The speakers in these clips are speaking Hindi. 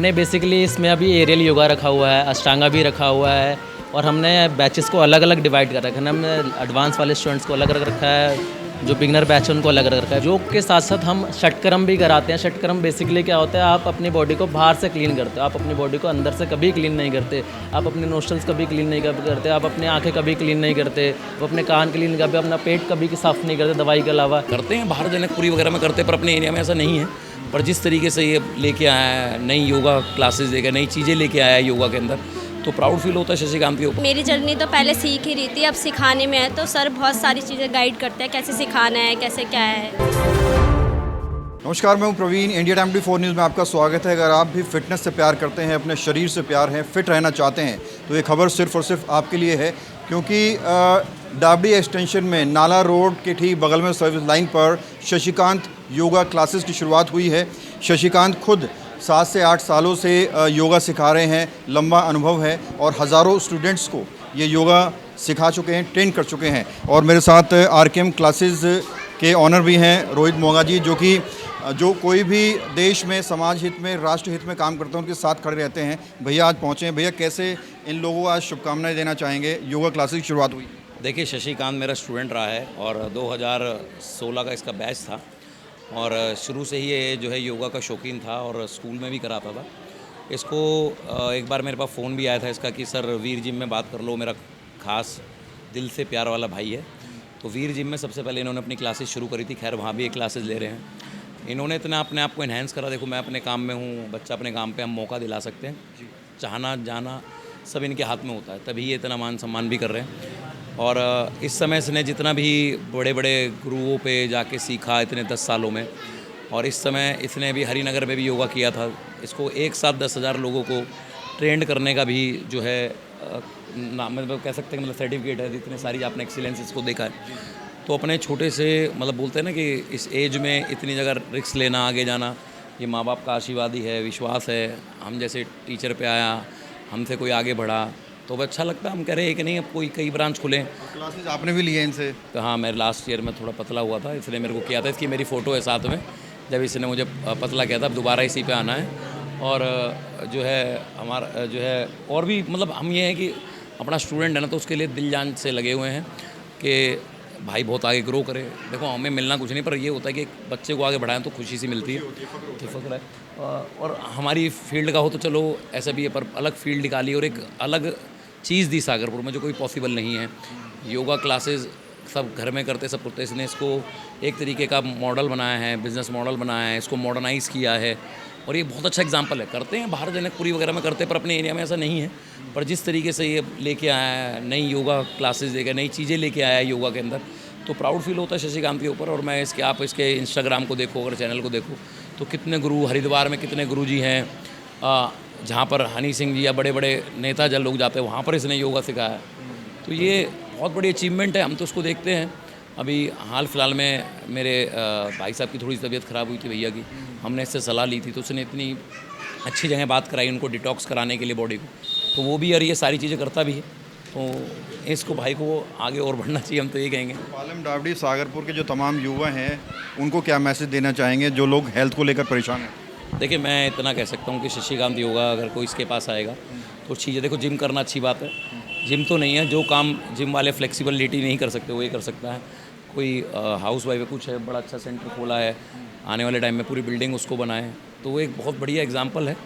हमने बेसिकली इसमें अभी एरियल योगा रखा हुआ है, अष्टांगा भी रखा हुआ है और हमने बैचेस को अलग अलग डिवाइड कर रखा है। हमने एडवांस वाले स्टूडेंट्स को अलग अलग रखा है, जो बिगनर बैच है उनको अलग अलग रखा है। योग के साथ साथ हम षटक्रम भी कराते हैं। षटक्रम बेसिकली क्या होता है, आप अपनी बॉडी को बाहर से क्लीन करते हो, आप अपनी बॉडी को अंदर से कभी क्लीन नहीं करते। आप अपने नोस्ट्रल्स कभी क्लीन नहीं करते, आप अपनी आंखें कभी क्लीन नहीं करते, आप अपने कान क्लीन कभी, अपना पेट कभी साफ़ नहीं करते दवाई के अलावा। करते हैं बाहर जनकपुरी वगैरह में करते हैं, पर अपने एरिया में ऐसा नहीं है। पर जिस तरीके से ये लेके आया है, नई योगा क्लासेस देकर नई चीज़ें लेके आया है योगा के अंदर, तो प्राउड फील होता है शशिकांत के ऊपर। मेरी जर्नी तो पहले सीख ही रही थी, अब सिखाने में है तो सर बहुत सारी चीज़ें गाइड करते हैं, कैसे सिखाना है, कैसे क्या है। नमस्कार, मैं हूं प्रवीण। इंडिया टाइम 24 न्यूज़ में आपका स्वागत है। अगर आप भी फिटनेस से प्यार करते हैं, अपने शरीर से प्यार है, फिट रहना चाहते हैं, तो ये खबर सिर्फ और सिर्फ आपके लिए है, क्योंकि डाबडी एक्सटेंशन में नाला रोड के ठीक बगल में सर्विस लाइन पर शशिकांत योगा क्लासेस की शुरुआत हुई है। शशिकांत खुद 7 से 8 सालों से योगा सिखा रहे हैं, लंबा अनुभव है और हज़ारों स्टूडेंट्स को ये योगा सिखा चुके हैं, ट्रेन कर चुके हैं। और मेरे साथ आरकेएम क्लासेस के ऑनर भी हैं रोहित मोंगा जी, जो कोई भी देश में समाज हित में, राष्ट्र हित में काम करते हैं, उनके साथ खड़े रहते हैं। भैया आज पहुँचे हैं। भैया कैसे इन लोगों को आज शुभकामनाएं देना चाहेंगे? योगा क्लासेस की शुरुआत हुई। देखिए, शशिकांत मेरा स्टूडेंट रहा है और 2016 का इसका बैच था और शुरू से ही ये जो है योगा का शौकीन था और स्कूल में भी कराता था। इसको एक बार मेरे पास फ़ोन भी आया था इसका कि सर वीर जिम में बात कर लो, मेरा ख़ास दिल से प्यार वाला भाई है। तो वीर जिम में सबसे पहले इन्होंने अपनी क्लासेस शुरू करी थी। खैर वहाँ भी एक क्लासेस ले रहे हैं। इन्होंने इतना अपने आप को इन्हेंस करा। देखो, मैं अपने काम में हूँ, बच्चा अपने काम पे हम मौका दिला सकते हैं। चाहना जाना सब इनके हाथ में होता है, तभी ये इतना मान सम्मान भी कर रहे हैं। और इस समय इसने जितना भी बड़े बड़े गुरुओं पे जाके सीखा इतने 10 सालों में, और इस समय इसने भी हरिनगर में भी योगा किया था। इसको एक साथ 10,000 लोगों को ट्रेंड करने का भी जो है मतलब कह सकते हैं, मतलब सर्टिफिकेट है। इतने सारी आपने एक्सीलेंस इसको देखा है। तो अपने छोटे से मतलब बोलते हैं ना कि इस एज में इतनी जगह रिस्क लेना, आगे जाना, ये माँ बाप का आशीर्वाद ही है, विश्वास है। हम जैसे टीचर पे आया, हमसे कोई आगे बढ़ा तो वो अच्छा लगता है। हम कह रहे हैं कि नहीं, अब कोई कई ब्रांच खुलें। क्लासेस आपने भी लिए इनसे? तो हाँ, मैं लास्ट ईयर में थोड़ा पतला हुआ था, इसलिए मेरे को किया था। इसकी मेरी फ़ोटो है साथ में, जब इसने मुझे पतला किया था। अब दोबारा इसी पे आना है। और जो है हमारा जो है और भी मतलब हम ये हैं कि अपना स्टूडेंट है ना, तो उसके लिए दिल जान से लगे हुए हैं कि भाई बहुत आगे ग्रो करे। देखो, हमें मिलना कुछ नहीं, पर ये होता है कि एक बच्चे को आगे बढ़ाएं तो खुशी सी मिलती है, तो फ़ख्र है। और हमारी फील्ड का हो तो चलो ऐसा भी है, पर अलग फील्ड निकाली और एक अलग चीज़ दी सागरपुर में जो कोई पॉसिबल नहीं है। योगा क्लासेस सब घर में करते, सब करते। इसने इसको एक तरीके का मॉडल बनाया है, बिज़नेस मॉडल बनाया है, इसको मॉडर्नाइज़ किया है और ये बहुत अच्छा एग्जांपल है। करते हैं बाहर जनकपुरी वगैरह में करते हैं, पर अपने एरिया में ऐसा नहीं है। पर जिस तरीके से ये लेके आया है, नई योगा क्लासेस देकर नई चीज़ें लेके आया है योगा के अंदर, तो प्राउड फील होता है शशिकांत के ऊपर। और मैं आप इसके इंस्टाग्राम को देखो, अगर चैनल को देखो, तो कितने गुरु, हरिद्वार में कितने गुरु जी हैं, जहाँ पर हनी सिंह जी या बड़े बड़े नेता जब लोग जाते हैं, वहाँ पर इसने योगा सिखाया। तो ये बहुत बड़ी अचीवमेंट है। हम तो उसको देखते हैं। अभी हाल फिलहाल में मेरे भाई साहब की थोड़ी सी तबीयत ख़राब हुई थी भैया की, हमने इससे सलाह ली थी, तो उसने इतनी अच्छी जगह बात कराई उनको डिटॉक्स कराने के लिए बॉडी को। तो वो भी यार ये सारी चीज़ें करता भी है। तो इसको भाई को आगे और बढ़ना चाहिए, हम तो ये कहेंगे। पालम डाबडी सागरपुर के जो तमाम युवा हैं, उनको क्या मैसेज देना चाहेंगे जो लोग हेल्थ को लेकर परेशान हैं? देखिए, मैं इतना कह सकता हूँ कि शशिकांत योगा अगर कोई इसके पास आएगा तो चीज़ें, देखो जिम करना अच्छी बात है, जिम तो नहीं है, जो काम जिम वाले फ्लेक्सिबिलिटी नहीं कर सकते वो ये कर सकता है। कोई हाउस वाइफ है, कुछ है, बड़ा अच्छा सेंटर खोला है, आने वाले टाइम में पूरी बिल्डिंग उसको बनाए, तो वो एक बहुत बढ़िया एग्जांपल है।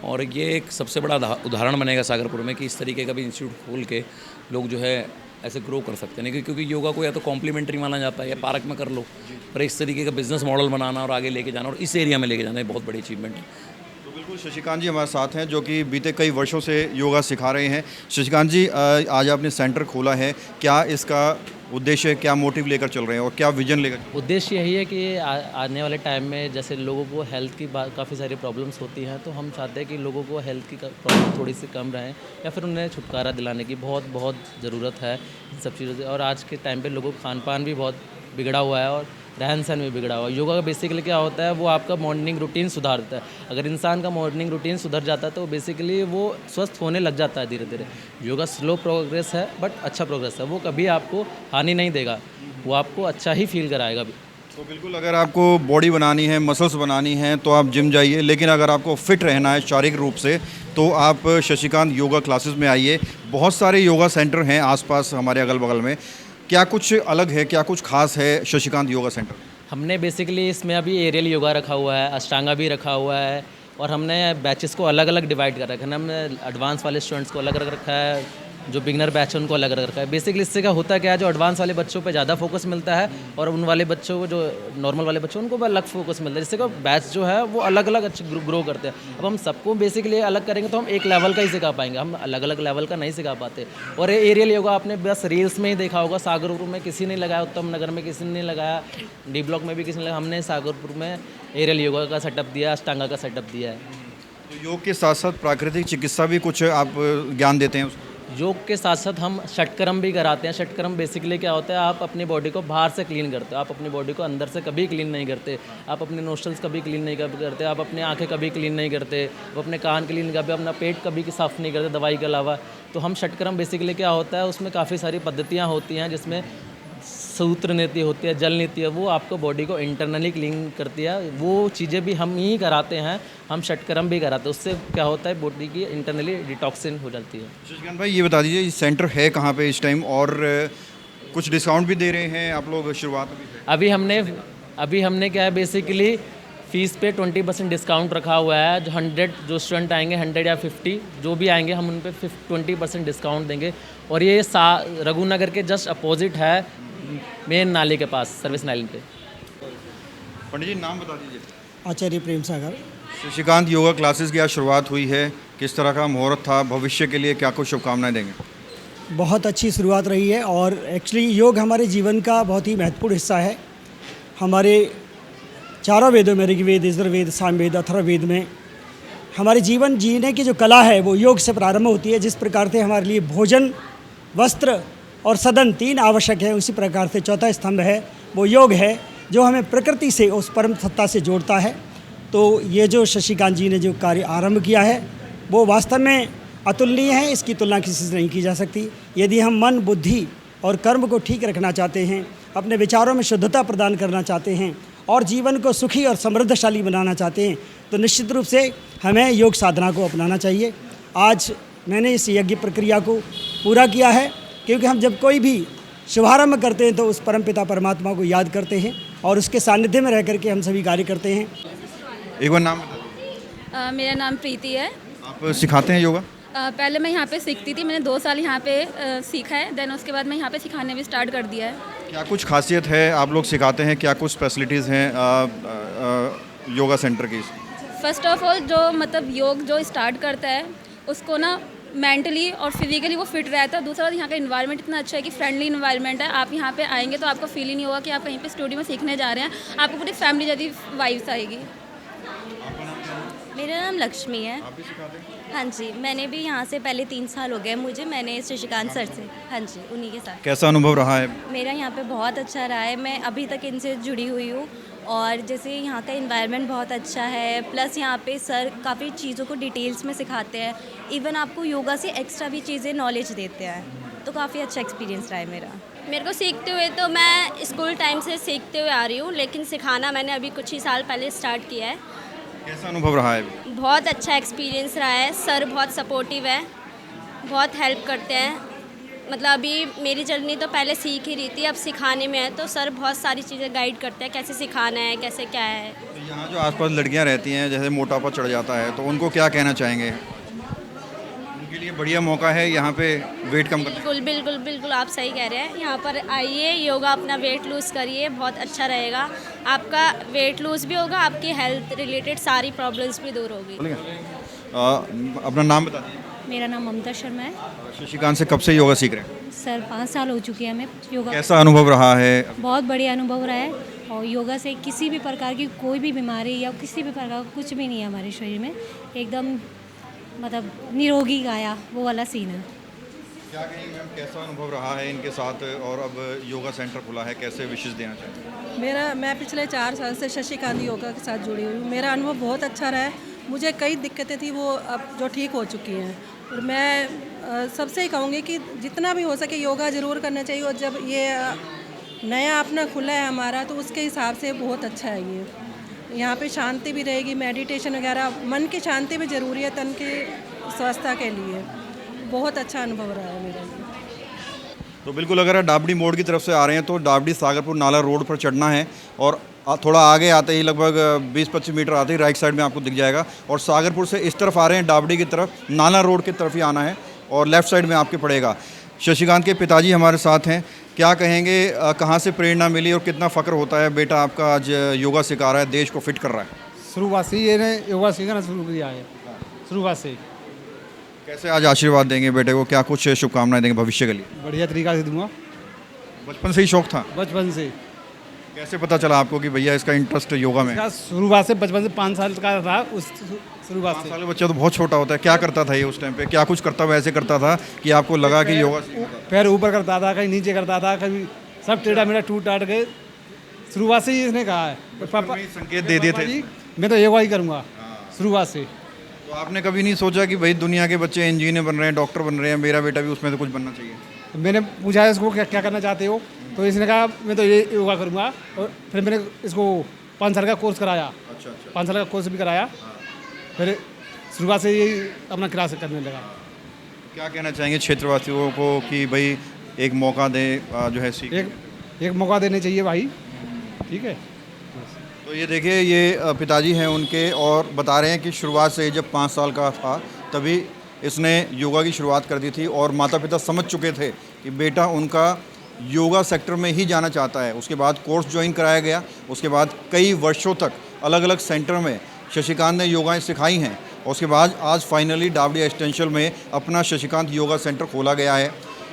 और ये एक सबसे बड़ा उदाहरण बनेगा सागरपुर में कि इस तरीके का भी इंस्टीट्यूट खोल के लोग जो है ऐसे ग्रो कर सकते हैं। क्योंकि योगा को या तो कॉम्प्लीमेंट्री माना जाता है या पार्क में कर लो, पर इस तरीके का बिजनेस मॉडल बनाना और आगे लेके जाना और इस एरिया में लेके जाना, ये बहुत बड़ी अचीवमेंट है। तो बिल्कुल शशिकांत जी हमारे साथ हैं, जो कि बीते कई वर्षों से योगा सिखा रहे हैं। शशिकांत जी, आज आपने सेंटर खोला है, क्या इसका उद्देश्य, क्या मोटिव लेकर चल रहे हैं और क्या विजन लेकर? उद्देश्य यही है कि आने वाले टाइम में जैसे लोगों को हेल्थ की काफ़ी सारी प्रॉब्लम्स होती हैं, तो हम चाहते हैं कि लोगों को हेल्थ की प्रॉब्लम थोड़ी सी कम रहें या फिर उन्हें छुटकारा दिलाने की बहुत ज़रूरत है इन सब चीज़ों से। और आज के टाइम पे लोगों का खान पान भी बहुत बिगड़ा हुआ है और रहन सहन भी बिगड़ा हुआ है। योगा का बेसिकली क्या होता है, वो आपका मॉर्निंग रूटीन सुधार देता है। अगर इंसान का मॉर्निंग रूटीन सुधर जाता है तो बेसिकली वो स्वस्थ होने लग जाता है धीरे धीरे। योगा स्लो प्रोग्रेस है बट अच्छा प्रोग्रेस है, वो कभी आपको हानि नहीं देगा, वो आपको अच्छा ही फील कराएगा। तो बिल्कुल, अगर आपको बॉडी बनानी है, मसल्स बनानी है तो आप जिम जाइए, लेकिन अगर आपको फिट रहना है शारीरिक रूप से तो आप शशिकांत योगा क्लासेस में आइए। बहुत सारे योगा सेंटर हैं आसपास हमारे अगल बगल में। क्या कुछ अलग है, क्या कुछ खास है शशिकांत योगा सेंटर? हमने बेसिकली इसमें अभी एरियल योगा रखा हुआ है, अष्टांगा भी रखा हुआ है, और हमने बैचेस को अलग अलग डिवाइड कर रखा है। हमने एडवांस वाले स्टूडेंट्स को अलग अलग रखा है, जो बिगनर बैच है उनको अलग अलग रखा है। बेसिकली इससे क्या होता क्या है, जो एडवांस वाले बच्चों पे ज़्यादा फोकस मिलता है और उन वाले बच्चों को, जो नॉर्मल वाले बच्चों उनको अलग फोकस मिलता है, जिससे कि बैच जो है वो अलग अलग अच्छे ग्रो करते हैं। अब हम सबको बेसिकली अलग करेंगे तो हम एक लेवल का ही सिखा पाएंगे, हम अलग अलग लेवल का नहीं सिखा पाते। और ये एरियल योगा आपने बस रील्स में ही देखा होगा, सागरपुर में किसी ने लगाया, उत्तम नगर में किसी ने लगाया, डी ब्लॉक में भी किसी ने लगाया, हमने सागरपुर में एरियल योगा का सेटअप दिया, अष्टांगा का सेटअप दिया है। तो योग के साथ साथ प्राकृतिक चिकित्सा भी कुछ आप ज्ञान देते हैं उसको? योग के साथ साथ हम षटकर्म भी कराते हैं। षटकर्म बेसिकली क्या होता है, आप अपनी बॉडी को बाहर से क्लीन करते हो, आप अपनी बॉडी को अंदर से कभी क्लीन नहीं करते। आप अपने नोस्ट्रल्स कभी क्लीन नहीं करते, आप अपनी आंखें कभी क्लीन नहीं करते, आप अपने कान क्लीन करते, अपना पेट कभी साफ़ नहीं करते दवाई के अलावा। तो हम षटकर्म बेसिकली क्या होता है, उसमें काफ़ी सारी पद्धतियाँ होती हैं, जिसमें सूत्र नीति होती है, जल नीति है, वो आपको बॉडी को इंटरनली क्लीन करती है। वो चीज़ें भी हम ही कराते हैं, हम षटकर्म भी कराते हैं। उससे क्या होता है, बॉडी की इंटरनली डिटॉक्सिन हो जाती है। शशिकांत भाई, ये बता दीजिए ये सेंटर है कहाँ पे इस टाइम, और कुछ डिस्काउंट भी दे रहे हैं आप लोग शुरुआत में? अभी हमने क्या है, बेसिकली फ़ीस पे 20% डिस्काउंट रखा हुआ है। जो 100 जो स्टूडेंट आएंगे, 100 या 50 जो भी आएंगे, हम उन पर 20% डिस्काउंट देंगे। और ये रघुनगर के जस्ट अपोजिट है, मेन नाले के पास, सर्विस नाले पे। पंडित जी, नाम बता दीजिए। आचार्य प्रेम सागर। शशिकांत योगा क्लासेस की आज शुरुआत हुई है, किस तरह का मुहूर्त था, भविष्य के लिए क्या कुछ शुभकामनाएं देंगे? बहुत अच्छी शुरुआत रही है, और एक्चुअली योग हमारे जीवन का बहुत ही महत्वपूर्ण हिस्सा है। हमारे चारों वेदों में, ऋग्वेद, यजुर्वेद, सामवेद, अथर्ववेद में हमारे जीवन जीने की जो कला है वो योग से प्रारंभ होती है। जिस प्रकार से हमारे लिए भोजन, वस्त्र और सदन 3 आवश्यक है, उसी प्रकार से चौथा स्तंभ है वो योग है, जो हमें प्रकृति से, उस परम सत्ता से जोड़ता है। तो ये जो शशिकांत जी ने जो कार्य आरंभ किया है वो वास्तव में अतुलनीय है, इसकी तुलना किसी से नहीं की जा सकती। यदि हम मन, बुद्धि और कर्म को ठीक रखना चाहते हैं, अपने विचारों में शुद्धता प्रदान करना चाहते हैं और जीवन को सुखी और समृद्धशाली बनाना चाहते हैं, तो निश्चित रूप से हमें योग साधना को अपनाना चाहिए। आज मैंने इस यज्ञ प्रक्रिया को पूरा किया है, क्योंकि हम जब कोई भी शुभारंभ करते हैं तो उस परमपिता परमात्मा को याद करते हैं और उसके सानिध्य में रह करके हम सभी कार्य करते हैं। एक बार नाम बता दीजिए। मेरा नाम प्रीति है। आप सिखाते हैं योगा? पहले मैं यहाँ पे सीखती थी, मैंने 2 साल यहाँ पे सीखा है, देन उसके बाद मैं यहाँ पे सिखाने भी स्टार्ट कर दिया है। क्या कुछ खासियत है, आप लोग सिखाते हैं, क्या कुछ फैसिलिटीज़ हैं योगा सेंटर की? फर्स्ट ऑफ ऑल, जो मतलब योग जो स्टार्ट करता है उसको ना मेंटली और फिजिकली वो फिट रहता है। दूसरा, यहाँ का इन्वायरमेंट इतना अच्छा है कि फ्रेंडली इन्वायरमेंट है। आप यहाँ पे आएंगे तो आपको फील ही नहीं होगा कि आप कहीं पे स्टूडियो में सीखने जा रहे हैं, आपको पूरी फैमिली जैसी वाइब्स आएगी। मेरा नाम लक्ष्मी है। आप भी सिखाते हैं? हाँ जी, मैंने भी यहाँ से पहले 3 साल हो गए मुझे, मैंने शशिकांत सर से, हाँ जी, उन्हीं के साथ। कैसा अनुभव रहा है? मेरा यहाँ पे बहुत अच्छा रहा है, मैं अभी तक इनसे जुड़ी हुई हूँ। और जैसे यहाँ का इन्वायरमेंट बहुत अच्छा है, प्लस यहाँ पे सर काफ़ी चीज़ों को डिटेल्स में सिखाते हैं, इवन आपको योगा से एक्स्ट्रा भी चीज़ें नॉलेज देते हैं, तो काफ़ी अच्छा एक्सपीरियंस रहा है मेरा। मेरे को सीखते हुए तो मैं स्कूल टाइम से सीखते हुए आ रही हूँ, लेकिन सिखाना मैंने अभी कुछ ही साल पहले स्टार्ट किया है। कैसा अनुभव रहा है? बहुत अच्छा एक्सपीरियंस रहा है, सर बहुत सपोर्टिव है, बहुत हेल्प करते हैं। मतलब अभी मेरी जर्नी तो पहले सीख ही रही थी, अब सिखाने में है तो सर बहुत सारी चीज़ें गाइड करते हैं, कैसे सिखाना है, कैसे क्या है। तो यहाँ जो आसपास लड़कियाँ रहती हैं, जैसे मोटापा चढ़ जाता है, तो उनको क्या कहना चाहेंगे? उनके लिए बढ़िया मौका है यहाँ पे वेट कम करने। बिल्कुल बिल्कुल बिल्कुल, आप सही कह रहे हैं। यहाँ पर आइए, योगा, अपना वेट लूज़ करिए, बहुत अच्छा रहेगा। आपका वेट लूज़ भी होगा, आपकी हेल्थ रिलेटेड सारी प्रॉब्लम्स भी दूर होगी। अपना नाम बता दीजिए। मेरा नाम ममता शर्मा है। शशिकांत से कब से योगा सीख रहे हैं? सर 5 साल हो चुके हैं हमें योगा। कैसा अनुभव रहा है? बहुत बढ़िया अनुभव रहा है, और योगा से किसी भी प्रकार की कोई भी बीमारी या किसी भी प्रकार का कुछ भी नहीं है हमारे शरीर में, एकदम मतलब निरोगी काया, वो वाला सीन है। क्या कहेंगे मैम, कैसा अनुभव रहा है इनके साथ, और अब योगा सेंटर खुला है, कैसे विशेष देना चाहिए? मैं पिछले 4 साल से शशिकांत योगा के साथ जुड़ी हुई हूँ। मेरा अनुभव बहुत अच्छा रहा है। मुझे कई दिक्कतें थी, वो अब जो ठीक हो चुकी हैं। और मैं सबसे ही कहूँगी कि जितना भी हो सके योगा ज़रूर करना चाहिए। और जब ये नया अपना खुला है हमारा, तो उसके हिसाब से बहुत अच्छा है ये। यहाँ पे शांति भी रहेगी, मेडिटेशन वगैरह, मन की शांति भी ज़रूरी है तन की स्वस्थता के लिए। बहुत अच्छा अनुभव रहा है मेरा ये। तो बिल्कुल अगर आप डाबडी मोड़ की तरफ से आ रहे हैं तो डाबडी सागरपुर नाला रोड पर चढ़ना है और थोड़ा आगे आते ही लगभग 20-25 मीटर आते ही राइट साइड में आपको दिख जाएगा। और सागरपुर से इस तरफ आ रहे हैं डाबडी की तरफ, नाला रोड की तरफ ही आना है और लेफ़्ट साइड में आपके पड़ेगा। शशिकांत के पिताजी हमारे साथ हैं, क्या कहेंगे, कहाँ से प्रेरणा मिली और कितना फ़ख्र होता है बेटा आपका आज योगा सिखा रहा है, देश को फिट कर रहा है? शुरुआत से ये ने योगा सीखना शुरू किया है, शुरुआत से। कैसे आज आशीर्वाद देंगे बेटे को, क्या कुछ शुभकामनाएं देंगे भविष्य के लिए? बढ़िया तरीका से दूंगा, बचपन से ही शौक था? बचपन से। कैसे पता चला आपको कि भैया इसका इंटरेस्ट योगा में? इसका शुरुआत से बचपन से 5 साल का था, उस शुरुआत 5 से। साल का बच्चा तो बहुत छोटा होता है, क्या करता था ये उस टाइम पे, क्या कुछ करता हुआ ऐसे करता था कि आपको लगा कि योगा सीखना था? पैर ऊपर करता था, कहीं नीचे करता था, कभी सब टेढ़ा मेढ़ा टूट टाट गए। शुरुआत से ही इसने कहा है, पापा में ही संकेत दे दिए थे? जी, मैं तो योगा ही करूँगा शुरुआत से। तो आपने कभी नहीं सोचा कि भाई दुनिया के बच्चे इंजीनियर बन रहे हैं, डॉक्टर बन रहे हैं, मेरा बेटा भी उसमें से कुछ बनना चाहिए? तो मैंने पूछा है इसको क्या क्या करना चाहते हो, तो इसने कहा मैं तो ये योगा करूँगा। और फिर मैंने इसको 5 साल का कोर्स कराया। अच्छा अच्छा। 5 साल का कोर्स भी कराया, फिर शुरुआत से यही अपना क्लास करने लगा। क्या कहना चाहेंगे क्षेत्रवासियों को कि भाई एक मौका दें, जो है सीख? एक मौका देने चाहिए भाई, ठीक है। तो ये देखिए, ये पिताजी हैं उनके और बता रहे हैं कि शुरुआत से जब 5 साल का था तभी इसने योगा की शुरुआत कर दी थी और माता पिता समझ चुके थे कि बेटा उनका योगा सेक्टर में ही जाना चाहता है। उसके बाद कोर्स ज्वाइन कराया गया, उसके बाद कई वर्षों तक अलग अलग सेंटर में शशिकांत ने योगाएं सिखाई हैं और उसके बाद आज फाइनली डाबडी एक्सटेंशन में अपना शशिकांत योगा सेंटर खोला गया है।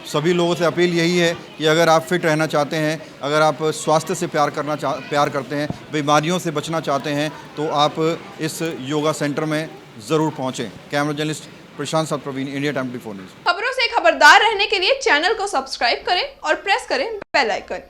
सभी लोगों से अपील यही है कि अगर आप फिट रहना चाहते हैं, अगर आप स्वास्थ्य से प्यार करते हैं, बीमारियों से बचना चाहते हैं, तो आप इस योगा सेंटर में ज़रूर पहुँचें। कैमरा जर्नलिस्ट प्रशांत साथ प्रवीण, इंडिया टाइम 24 न्यूज़। खबरों से खबरदार रहने के लिए चैनल को सब्सक्राइब करें और प्रेस करें बेल आइकन।